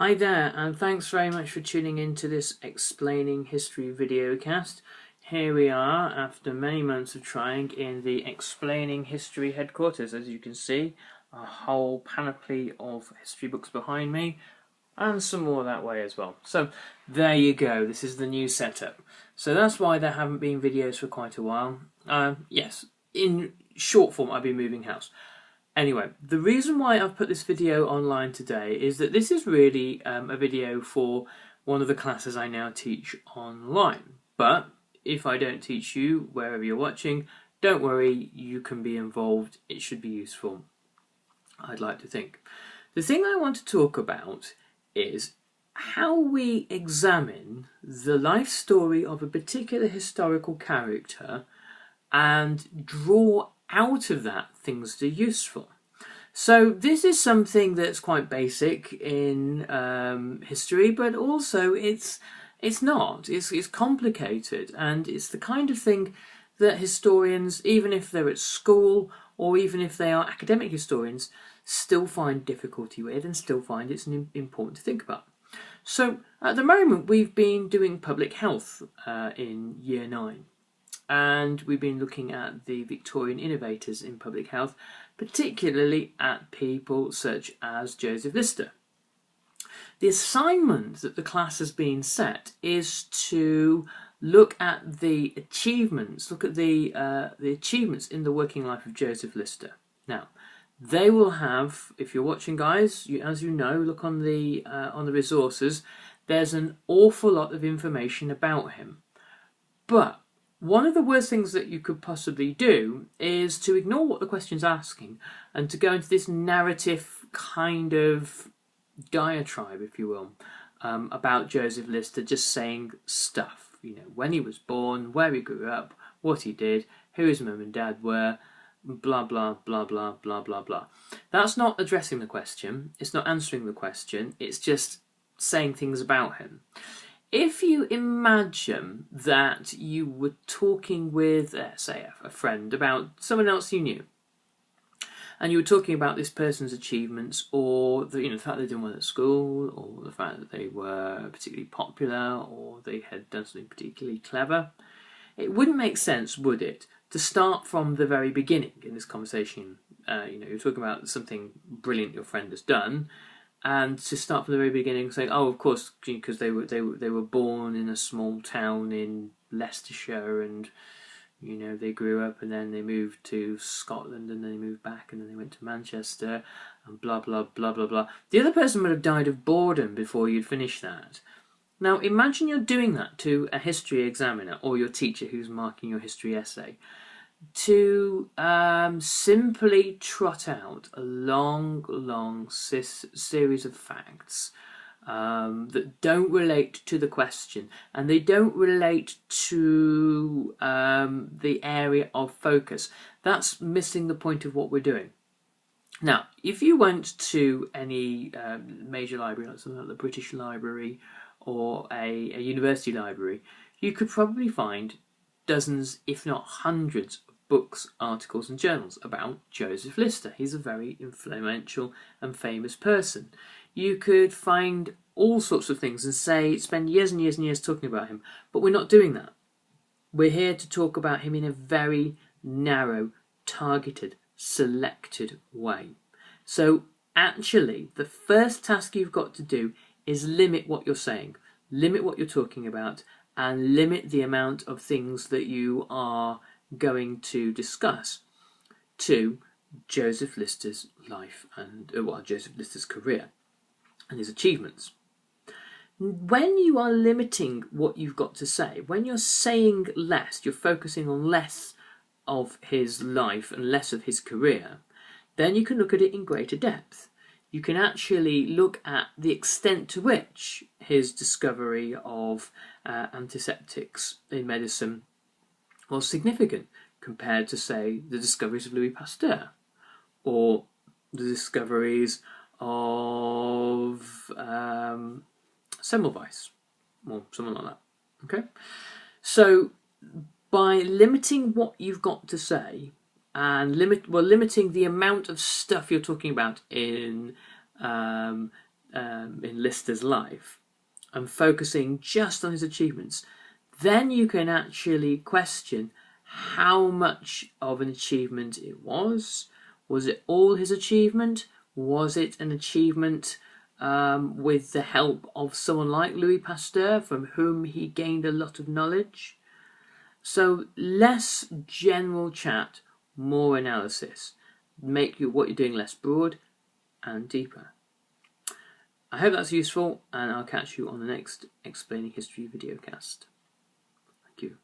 Hi there, and thanks very much for tuning in to this Explaining History videocast. Here we are after many months of trying in the Explaining History headquarters. As you can see, a whole panoply of history books behind me, and some more that way as well. So there you go, this is the new setup. So that's why there haven't been videos for quite a while. Yes, in short form I've been moving house. Anyway, the reason why I've put this video online today is that this is really a video for one of the classes I now teach online. But if I don't teach you wherever you're watching, don't worry, you can be involved. It should be useful, I'd like to think. The thing I want to talk about is how we examine the life story of a particular historical character and draw out of that things that are useful. So this is something that's quite basic in history, but also it's not. It's complicated, and it's the kind of thing that historians, even if they're at school or even if they are academic historians, still find difficulty with and still find it's important to think about. So at the moment we've been doing public health in year 9. And we've been looking at the Victorian innovators in public health, particularly at people such as Joseph Lister. The assignment that the class has been set is to look at the achievements, look at the achievements in the working life of Joseph Lister. Now, they will have, if you're watching, guys, as you know, look on the resources. There's an awful lot of information about him, but one of the worst things that you could possibly do is to ignore what the question's asking and to go into this narrative kind of diatribe, if you will, about Joseph Lister, just saying stuff. You know, when he was born, where he grew up, what he did, who his mum and dad were, blah, blah, blah, blah, blah, blah, blah. That's not addressing the question. It's not answering the question. It's just saying things about him. If you imagine that you were talking with, say, a friend about someone else you knew, and you were talking about this person's achievements, or the fact they did well at school, or the fact that they were particularly popular, or they had done something particularly clever, it wouldn't make sense, would it, to start from the very beginning in this conversation. You're talking about something brilliant your friend has done, and to start from the very beginning saying, oh, of course, because they were born in a small town in Leicestershire, and they grew up and then they moved to Scotland and then they moved back and then they went to Manchester and blah blah blah blah blah. The other person would have died of boredom before you'd finish that. Now imagine you're doing that to a history examiner or your teacher who's marking your history essay, to simply trot out a long series of facts that don't relate to the question, and they don't relate to the area of focus. That's missing the point of what we're doing. Now, if you went to any major library, like something like the British Library or a university library, you could probably find dozens, if not hundreds, of books, articles and journals about Joseph Lister. He's a very influential and famous person. You could find all sorts of things and spend years and years and years talking about him, but we're not doing that. We're here to talk about him in a very narrow, targeted, selected way. So actually, the first task you've got to do is limit what you're saying, limit what you're talking about, and limit the amount of things that you are going to discuss to Joseph Lister's life and Joseph Lister's career and his achievements. When you are limiting what you've got to say, when you're saying less, you're focusing on less of his life and less of his career, then you can look at it in greater depth. You can actually look at the extent to which his discovery of antiseptics in medicine was significant compared to, say, the discoveries of Louis Pasteur or the discoveries of Semmelweis or someone like that. Okay, so by limiting what you've got to say and limiting the amount of stuff you're talking about in in Lister's life and focusing just on his achievements, then you can actually question how much of an achievement it was. Was it all his achievement? Was it an achievement with the help of someone like Louis Pasteur, from whom he gained a lot of knowledge? So less general chat, more analysis. Make what you're doing less broad and deeper. I hope that's useful, and I'll catch you on the next Explaining History videocast. Thank you.